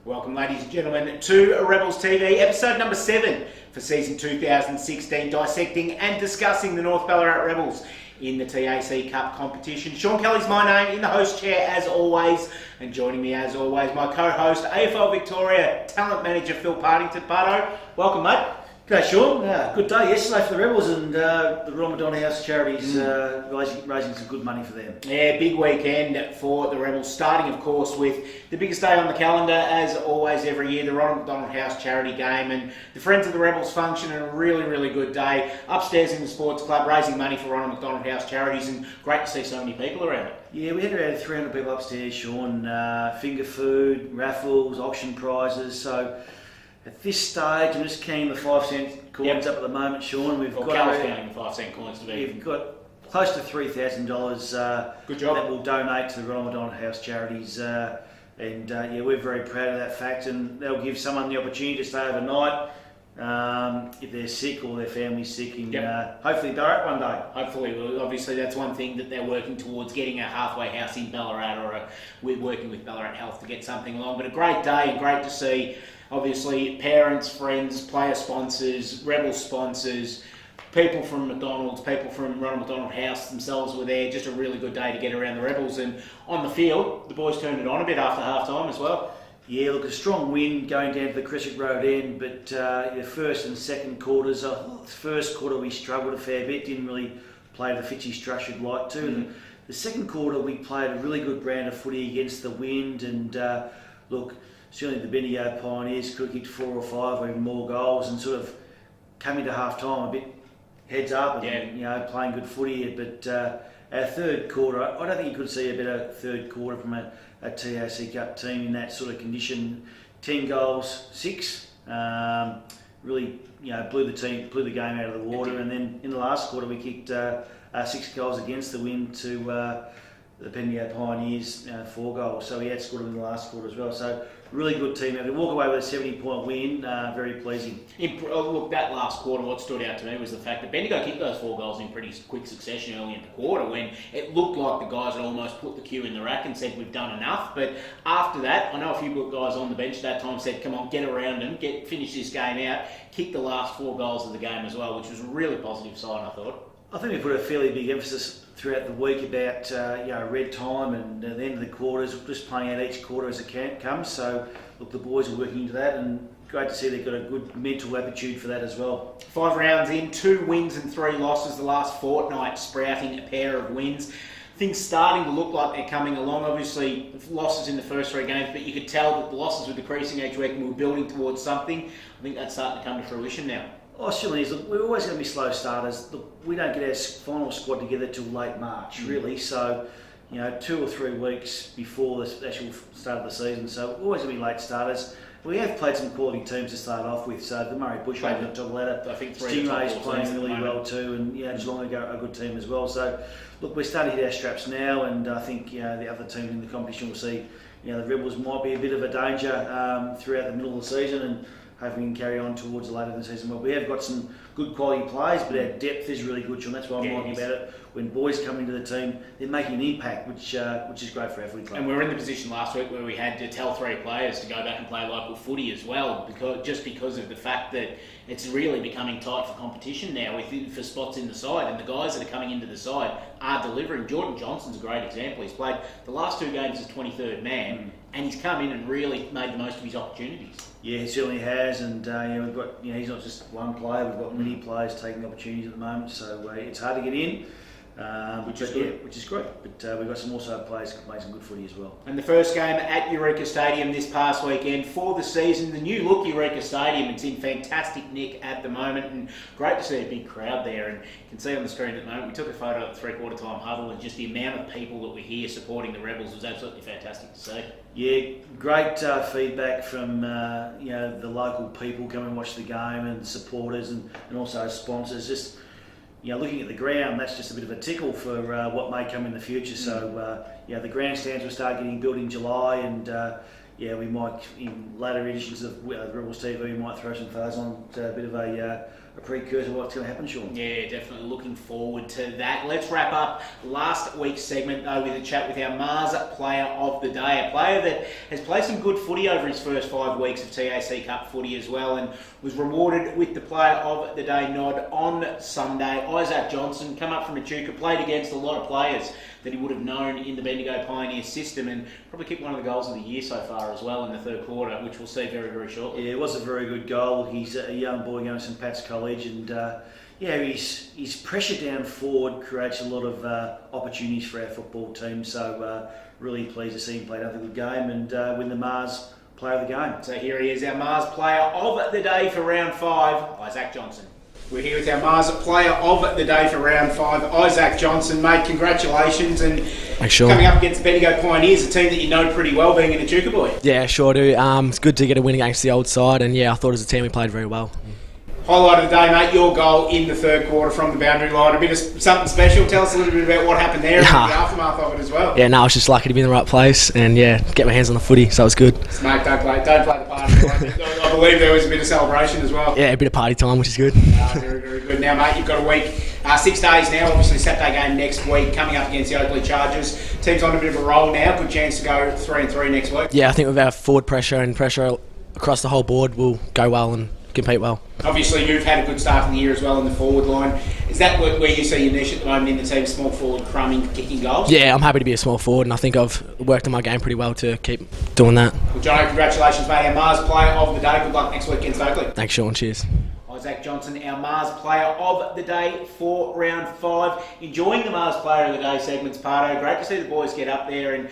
Welcome, ladies and gentlemen, to Rebels TV, episode number 7 for season 2016, dissecting and discussing the North Ballarat Rebels in the TAC Cup competition. Sean Kelly's my name, in the host chair as always, and joining me as always, my co-host, AFL Victoria talent manager Phil Partington. Parto, welcome, mate. G'day, Sean. Good day yesterday for the Rebels and the RMHC Charities raising some good money for them. Yeah, big weekend for the Rebels, starting of course with the biggest day on the calendar as always every year, the Ronald McDonald House charity game, and the Friends of the Rebels function, and a really good day upstairs in the sports club raising money for Ronald McDonald House Charities, and great to see so many people around it. Yeah, we had around 300 people upstairs, Sean. Finger food, raffles, auction prizes, so at this stage, I'm just counting the 5-cent coins up at the moment, Sean. We've got counting the 5-cent coins to be. We've got close to $3,000 good job. that we'll donate to the Ronald McDonald House Charities, and we're very proud of that fact. And they'll give someone the opportunity to stay overnight if they're sick or their family's sick, and hopefully Ballarat one day. Hopefully, obviously that's one thing that they're working towards, getting a halfway house in Ballarat, or we're working with Ballarat Health to get something along. But a great day, and great to see. Obviously, parents, friends, player sponsors, Rebel sponsors, people from McDonald's, people from Ronald McDonald House themselves were there. Just a really good day to get around the Rebels. And on the field, the boys turned it on a bit after half-time as well. Yeah, look, a strong win going down to the Crescent Road end, but the first and second quarters, the first quarter we struggled a fair bit, didn't really play the Fitzy structure we'd like to. And the second quarter we played a really good brand of footy against the wind, and look, certainly the Bendigo Pioneers could have kicked 4 or 5 or even more goals, and sort of come into half-time a bit heads up and playing good footy. But our third quarter, I don't think you could see a better third quarter from a TAC Cup team in that sort of condition. 10 goals, 6. Really, blew the game out of the water. And then in the last quarter, we kicked 6 goals against the wind to the Bendigo Pioneers, 4 goals. So we outscored them in the last quarter as well. So really good team. They walk away with a 70-point win, very pleasing. Look, that last quarter, what stood out to me was the fact that Bendigo kicked those 4 goals in pretty quick succession early in the quarter, when it looked like the guys had almost put the cue in the rack and said, we've done enough. But after that, I know a few good guys on the bench at that time said, come on, get around them, finish this game out, kick the last 4 goals of the game as well, which was a really positive sign, I thought. I think we put a fairly big emphasis throughout the week about red time and the end of the quarters, just playing out each quarter as it comes. So look, the boys are working into that, and great to see they've got a good mental aptitude for that as well. 5 rounds in, 2 wins and 3 losses the last fortnight, sprouting a pair of wins. Things starting to look like they're coming along. Obviously, losses in the first 3 games, but you could tell that the losses were decreasing each week and we were building towards something. I think that's starting to come to fruition now. Oh, certainly is. Look, we're always going to be slow starters. Look, we don't get our final squad together till late March, really. So, 2 or 3 weeks before the actual start of the season. So, we're always going to be late starters. We have played some quality teams to start off with. So, the Murray Bushrangers on top of the ladder. I think Stingray's playing really well too, and Geelong are a good team as well. So, look, we're starting to hit our straps now, and I think the other teams in the competition will see. The Rebels might be a bit of a danger throughout the middle of the season, and hopefully we can carry on towards later in the season. But we have got some good quality players, but our depth is really good, Sean. That's what I'm liking about it. When boys come into the team, they're making an impact, which is great for our footy club. And we were in the position last week where we had to tell 3 players to go back and play local footy as well, because of the fact that it's really becoming tight for competition now for spots in the side, and the guys that are coming into the side are delivering. Jarrod Johnson's a great example. He's played the last 2 games as 23rd man, and he's come in and really made the most of his opportunities. Yeah, he certainly has, and we've got he's not just one player. We've got many players taking opportunities at the moment, so it's hard to get in, which is great. But we've got some players who can play some good footy as well. And the first game at Eureka Stadium this past weekend for the season, the new look Eureka Stadium. It's in fantastic nick at the moment, and great to see a big crowd there. And you can see on the screen at the moment, we took a photo at the 3/4 time huddle, and just the amount of people that were here supporting the Rebels was absolutely fantastic to see. Yeah, great feedback from the local people coming and watch the game, and supporters and also sponsors. Just looking at the ground, that's just a bit of a tickle for what may come in the future. So the grandstands will start getting built in July, and we might in later editions of Rebels TV we might throw some photos on a bit of a precursor of what's going to happen, Sean. Yeah, definitely looking forward to that. Let's wrap up last week's segment, though, with a chat with our Mars Player of the Day, a player that has played some good footy over his first 5 weeks of TAC Cup footy as well, and was rewarded with the Player of the Day nod on Sunday. Izaac Johnson, come up from Echuca, played against a lot of players that he would have known in the Bendigo Pioneers system, and probably kicked one of the goals of the year so far as well in the third quarter, which we'll see very, very shortly. Yeah, it was a very good goal. He's a young boy going to St Pat's College, and his pressure down forward creates a lot of opportunities for our football team. So really pleased to see him play another good game and win the Mars Player of the Game. So here he is, our Mars Player of the Day for round 5, Izaac Johnson. We're here with our Mars Player of the Day for round 5, Izaac Johnson. Mate, congratulations, and thanks, Sean. Coming up against the Bendigo Pioneers, a team that you know pretty well, being an Echuca boy. Yeah, sure do. It's good to get a win against the old side, and I thought as a team we played very well. Highlight of the day, mate, your goal in the third quarter from the boundary line. A bit of something special. Tell us a little bit about what happened there and the aftermath of it as well. Yeah, no, I was just lucky to be in the right place and get my hands on the footy, so it was good. Mate, don't play the party. I believe there was a bit of celebration as well. Yeah, a bit of party time, which is good. Very, very good. Now, mate, you've got a week, 6 days now. Obviously, Saturday game next week, coming up against the Oakleigh Chargers. Team's on a bit of a roll now. Good chance to go 3-3 next week. Yeah, I think with our forward pressure and pressure across the whole board, we'll go well and compete well. Obviously, you've had a good start in the year as well in the forward line. Is that where you see your niche at the moment in the team, small forward, crumbing, kicking goals? Yeah, I'm happy to be a small forward, and I think I've worked on my game pretty well to keep doing that. Well, Jono, congratulations, mate. Our Mars Player of the Day. Good luck next week against Oakleigh. Thanks, Sean. Cheers. Izaac Johnson, our Mars Player of the Day for round 5. Enjoying the Mars Player of the Day segments, Parto. Great to see the boys get up there, and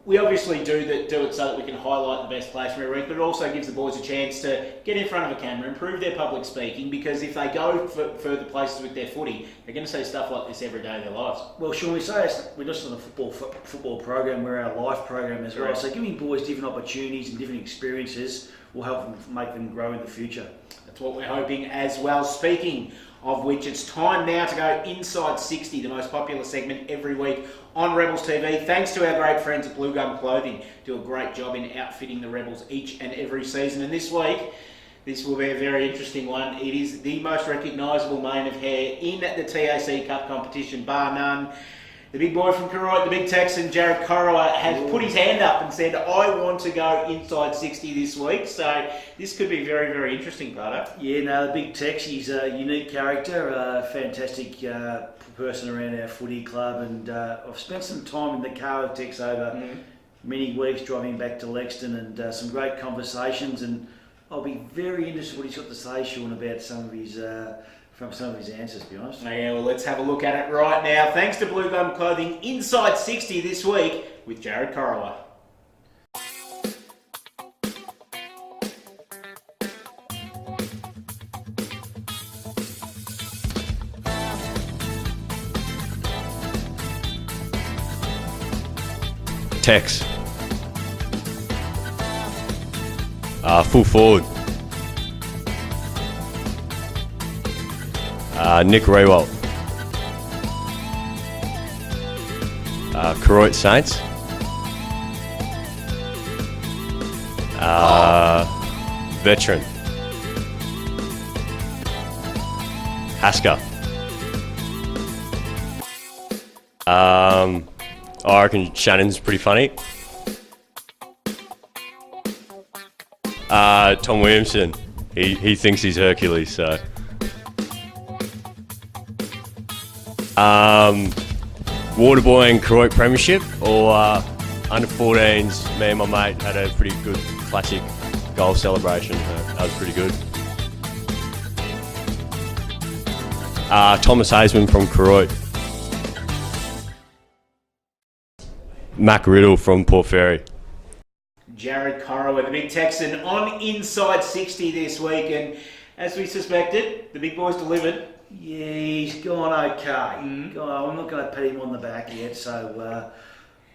we obviously do it so that we can highlight the best players from every week, but it also gives the boys a chance to get in front of a camera, improve their public speaking, because if they go further places with their footy, they're going to see stuff like this every day of their lives. Well, Sean, we say we're not just on the football program, we're our life program as well. Right. So giving boys different opportunities and different experiences will help them make them grow in the future. That's what we're hoping as well. Speaking of which, it's time now to go Inside 60, the most popular segment every week on Rebels TV. Thanks to our great friends at Blue Gum Clothing. Do a great job in outfitting the Rebels each and every season. And this week, this will be a very interesting one. It is the most recognisable mane of hair in the TAC Cup competition, bar none. The big boy from Koroit, the big Texan, Jarrod has put his hand up and said, I want to go inside 60 this week. So this could be very, very interesting, Parto. Yeah, no, the big Tex, he's a unique character, a fantastic person around our footy club, and I've spent some time in the car with Tex over many weeks driving back to Lexington, and some great conversations, and I'll be very interested in what he's got to say, Sean, about some of his answers, to be honest. Yeah, well, let's have a look at it right now. Thanks to Blue Gum Clothing, Inside 60 this week with Jarrod Korowa. Tex. Full forward. Nick Rewalt. Koroit Saints. Veteran. Hasker. I reckon Shannon's pretty funny. Tom Williamson. He thinks he's Hercules, so. Waterboy and Koroit Premiership, or under 14s, me and my mate had a pretty good classic goal celebration. That was pretty good. Thomas Haseman from Koroit. Mac Riddle from Port Fairy. Jarrod Korowa, the big Texan, on Inside 60 this week, and as we suspected, the big boys delivered. Yeah, he's gone okay. I'm not going to pat him on the back yet, so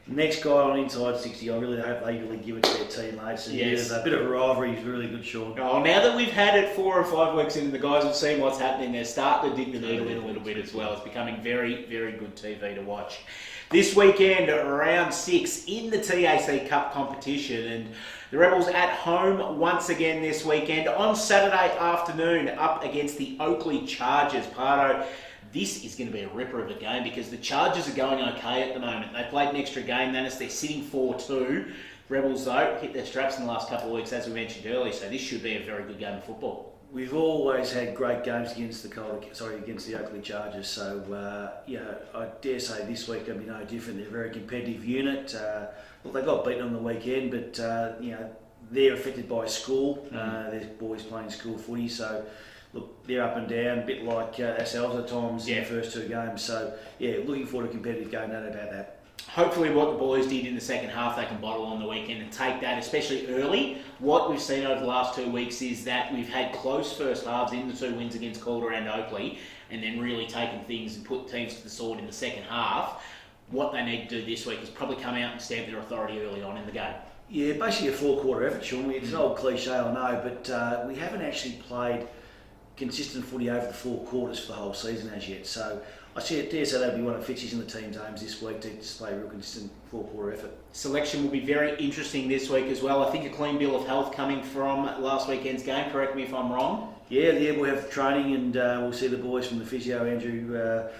Next guy on inside 60, I really hope they really give it to their teammates. And Yes. a bit of rivalry is really good, Sean. Oh, now that we've had it 4 or 5 weeks in, the guys have seen what's happening. They're starting to dig the needle in a little bit as well. It's becoming very, very good TV to watch. This weekend, round 6 in the TAC Cup competition, and the Rebels at home once again this weekend on Saturday afternoon up against the Oakleigh Chargers. Parto, this is going to be a ripper of a game because the Chargers are going okay at the moment. They played an extra game, then they're sitting 4-2. Rebels, though, hit their straps in the last couple of weeks, as we mentioned earlier, so this should be a very good game of football. We've always had great games against the Oakleigh Chargers. So I dare say this week will be no different. They're a very competitive unit. Look, they got beaten on the weekend, but they're affected by school. There's boys playing school footy, so look, they're up and down, a bit like ourselves at times in the first 2 games. So looking forward to a competitive game, no doubt about that. Hopefully what the boys did in the second half, they can bottle on the weekend and take that, especially early. What we've seen over the last 2 weeks is that we've had close first halves in the 2 wins against Calder and Oakleigh, and then really taken things and put teams to the sword in the second half. What they need to do this week is probably come out and stamp their authority early on in the game. Yeah, basically a 4-quarter effort, Sean. It's an old cliche, I know, but we haven't actually played consistent footy over the 4 quarters for the whole season as yet. So I dare say that'll be one of Fitzy's and the team's aims this week, to display a real consistent 4-quarter effort. Selection will be very interesting this week as well. I think a clean bill of health coming from last weekend's game. Correct me if I'm wrong. Yeah, we'll have training and we'll see the boys from the physio, Andrew,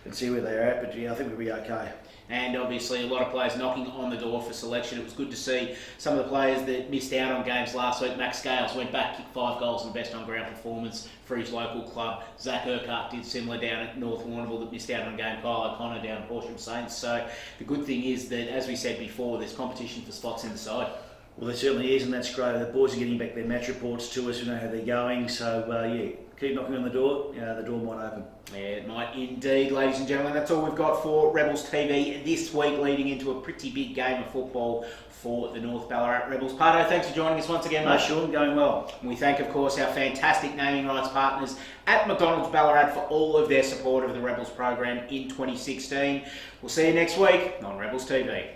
and see where they're at. But I think we'll be okay. And obviously a lot of players knocking on the door for selection. It was good to see some of the players that missed out on games last week. Max Scales went back, kicked 5 goals and best on ground performance for his local club. Zach Urquhart did similar down at North Warrnambool that missed out on a game. Kyle O'Connor down at Horsham Saints. So the good thing is that, as we said before, there's competition for spots in the side. Well, there certainly is, and that's great. The boys are getting back their match reports to us. We know how they're going. So, keep knocking on the door. The door might open. Yeah, it might indeed, ladies and gentlemen. That's all we've got for Rebels TV this week, leading into a pretty big game of football for the North Ballarat Rebels. Parto, thanks for joining us once again, mate. No, Sean, going well. And we thank, of course, our fantastic naming rights partners at McDonald's Ballarat for all of their support of the Rebels program in 2016. We'll see you next week on Rebels TV.